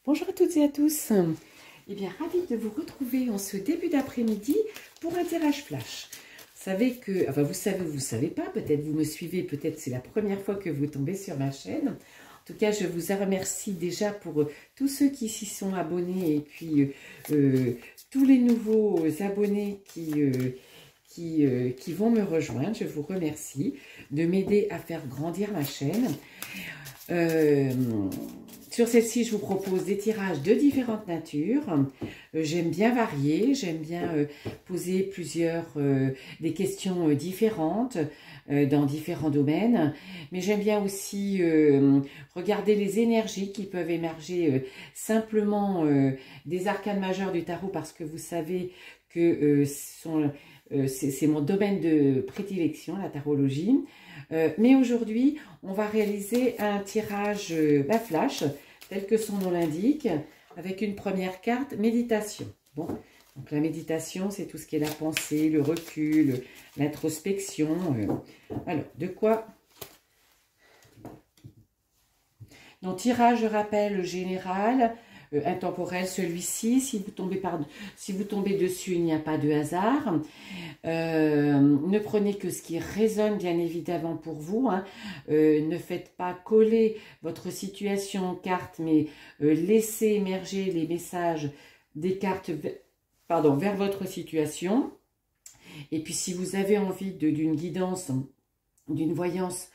Bonjour à toutes et à tous. Eh bien, ravie de vous retrouver en ce début d'après-midi pour un tirage flash. Vous savez que, enfin vous savez pas, peut-être vous me suivez, peut-être c'est la première fois que vous tombez sur ma chaîne. En tout cas, je vous remercie déjà pour tous ceux qui s'y sont abonnés et puis tous les nouveaux abonnés qui vont me rejoindre. Je vous remercie de m'aider à faire grandir ma chaîne. Sur celle-ci, je vous propose des tirages de différentes natures. J'aime bien varier, j'aime bien poser des questions différentes dans différents domaines. Mais j'aime bien aussi regarder les énergies qui peuvent émerger simplement des arcanes majeures du tarot, parce que vous savez que c'est mon domaine de prédilection, la tarologie. Mais aujourd'hui, on va réaliser un tirage flash, tel que son nom l'indique, avec une première carte, méditation. Bon, donc la méditation, c'est tout ce qui est la pensée, le recul, l'introspection. Alors, de quoi? Donc, tirage, je rappelle, général, intemporel, celui-ci. Si vous tombez dessus, il n'y a pas de hasard. Ne prenez que ce qui résonne bien évidemment pour vous. Hein. Ne faites pas coller votre situation en carte, mais laissez émerger les messages des cartes vers votre situation. Et puis si vous avez envie d'une guidance, d'une voyance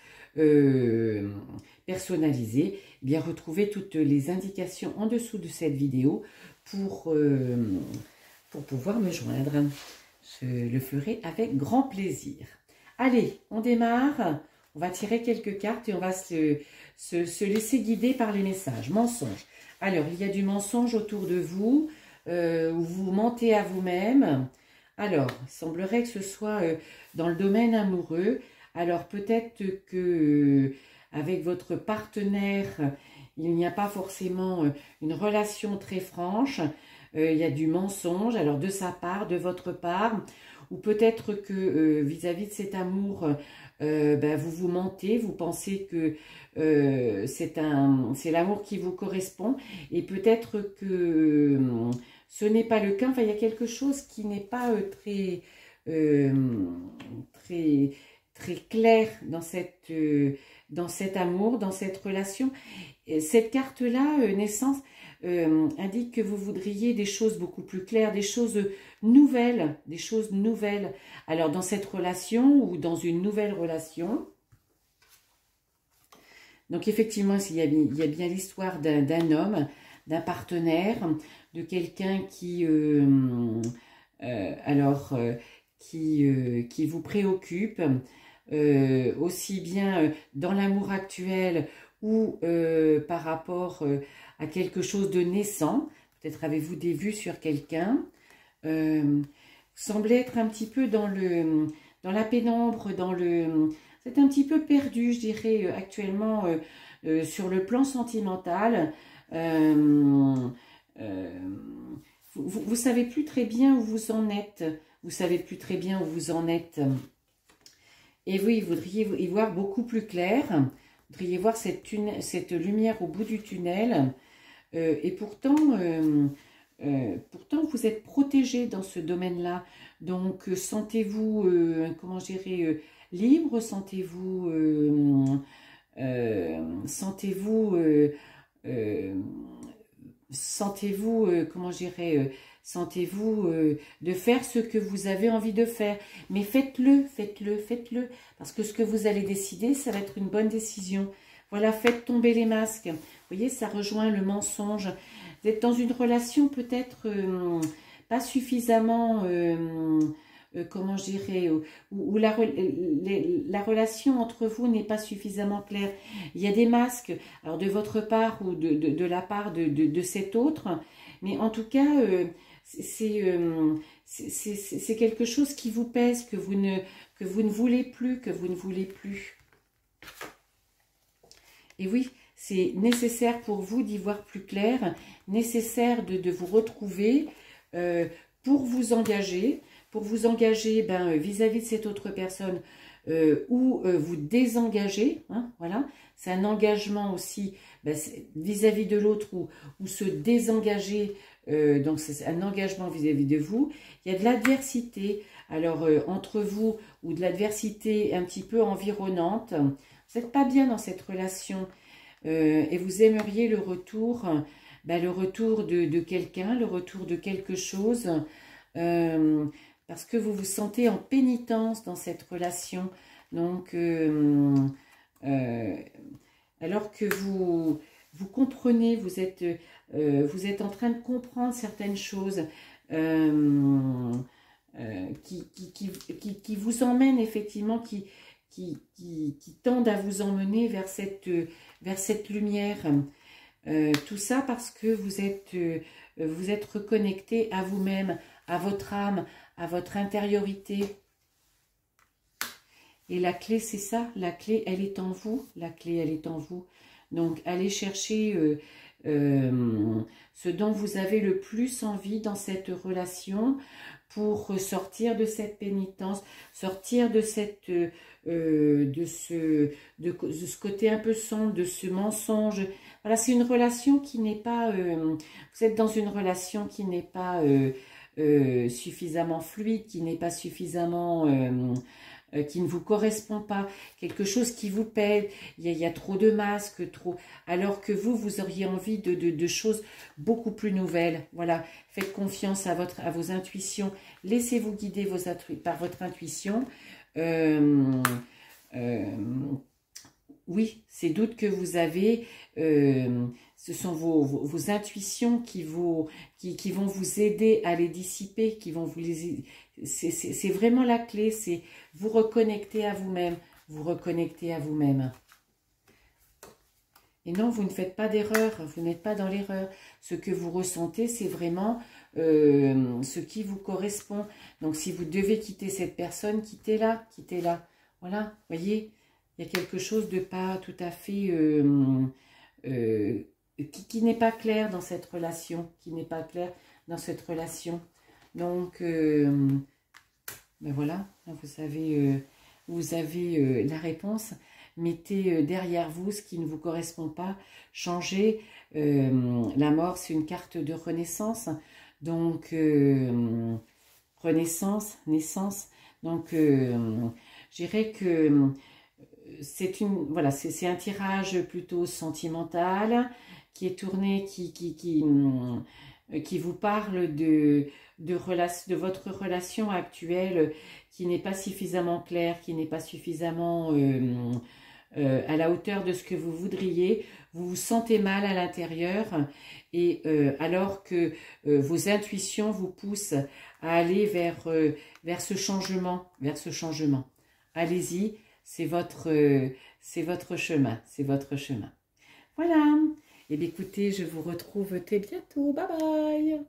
personnalisée, eh bien retrouvez toutes les indications en dessous de cette vidéo pour pouvoir me joindre. Je le ferai avec grand plaisir. Allez, on démarre. On va tirer quelques cartes et on va se laisser guider par les messages. Mensonge. Alors, il y a du mensonge autour de vous, où vous mentez à vous-même. Alors, il semblerait que ce soit dans le domaine amoureux. Alors, peut-être que avec votre partenaire, il n'y a pas forcément une relation très franche. Il y a du mensonge, alors de sa part, de votre part, ou peut-être que vis-à-vis de cet amour, vous vous mentez, vous pensez que c'est l'amour qui vous correspond, et peut-être que ce n'est pas le cas. Enfin, il y a quelque chose qui n'est pas très clair dans cet amour, dans cette relation. Et cette carte-là, naissance, indique que vous voudriez des choses beaucoup plus claires, des choses nouvelles, Alors, dans cette relation ou dans une nouvelle relation, donc effectivement, il y a bien l'histoire d'un homme, d'un partenaire, de quelqu'un qui vous préoccupe, aussi bien dans l'amour actuel ou par rapport à quelque chose de naissant. Peut-être avez-vous des vues sur quelqu'un. Vous semblez être un petit peu dans la pénombre, c'est un petit peu perdu, je dirais, actuellement sur le plan sentimental. Vous savez plus très bien où vous en êtes. Et oui, vous voudriez y voir beaucoup plus clair. Vous voudriez voir cette lumière au bout du tunnel. Et pourtant, vous êtes protégé dans ce domaine-là. Donc, sentez-vous, comment je dirais, libre, comment je dirais, sentez-vous de faire ce que vous avez envie de faire. Mais faites-le. Parce que ce que vous allez décider, ça va être une bonne décision. Voilà, faites tomber les masques. Vous voyez, ça rejoint le mensonge. Vous êtes dans une relation peut-être pas suffisamment, comment je dirais, où la relation entre vous n'est pas suffisamment claire. Il y a des masques, alors de votre part ou de la part de cet autre, mais en tout cas, c'est quelque chose qui vous pèse, que vous ne voulez plus, Et oui, c'est nécessaire pour vous d'y voir plus clair, nécessaire de vous retrouver pour vous engager vis-à-vis de cette autre personne ou vous désengager. Hein, voilà, c'est un engagement aussi vis-à-vis de l'autre ou se désengager, donc c'est un engagement vis-à-vis de vous. Il y a de l'adversité, alors entre vous, ou de l'adversité un petit peu environnante. Vous n'êtes pas bien dans cette relation et vous aimeriez le retour de quelqu'un, le retour de quelque chose, parce que vous vous sentez en pénitence dans cette relation. Donc, alors que vous comprenez, vous êtes en train de comprendre certaines choses qui vous emmènent effectivement, qui tendent à vous emmener vers cette lumière. Tout ça parce que vous êtes reconnecté à vous-même, à votre âme, à votre intériorité. Et la clé, c'est ça, la clé, elle est en vous, la clé, elle est en vous. Donc, allez chercher ce dont vous avez le plus envie dans cette relation pour sortir de cette pénitence, sortir de ce côté un peu sombre, de ce mensonge. Voilà, c'est une relation qui n'est pas... vous êtes dans une relation qui n'est pas suffisamment fluide, qui n'est pas suffisamment... qui ne vous correspond pas, quelque chose qui vous pèse, il y a trop de masques, trop, alors que vous auriez envie de choses beaucoup plus nouvelles. Voilà, faites confiance à vos intuitions, laissez-vous guider par votre intuition. Oui, ces doutes que vous avez, ce sont vos intuitions qui vont vous aider à les dissiper, qui vont vous les... C'est vraiment la clé, c'est vous reconnecter à vous-même, vous reconnecter à vous-même. Et non, vous ne faites pas d'erreur, vous n'êtes pas dans l'erreur. Ce que vous ressentez, c'est vraiment ce qui vous correspond. Donc, si vous devez quitter cette personne, quittez-la, quittez-la. Voilà, voyez, il y a quelque chose de pas tout à fait... qui n'est pas clair dans cette relation, qui n'est pas clair dans cette relation. Donc, ben voilà, vous avez la réponse. Mettez derrière vous ce qui ne vous correspond pas. Changez. La mort, c'est une carte de renaissance. Donc, renaissance, naissance. Donc, je dirais que c'est un tirage plutôt sentimental qui est tourné, qui vous parle de votre relation actuelle qui n'est pas suffisamment claire, qui n'est pas suffisamment à la hauteur de ce que vous voudriez. Vous vous sentez mal à l'intérieur et alors que vos intuitions vous poussent à aller vers ce changement, Allez-y, c'est votre chemin, c'est votre chemin. Voilà. Et bien écoutez, je vous retrouve très bientôt. Bye bye.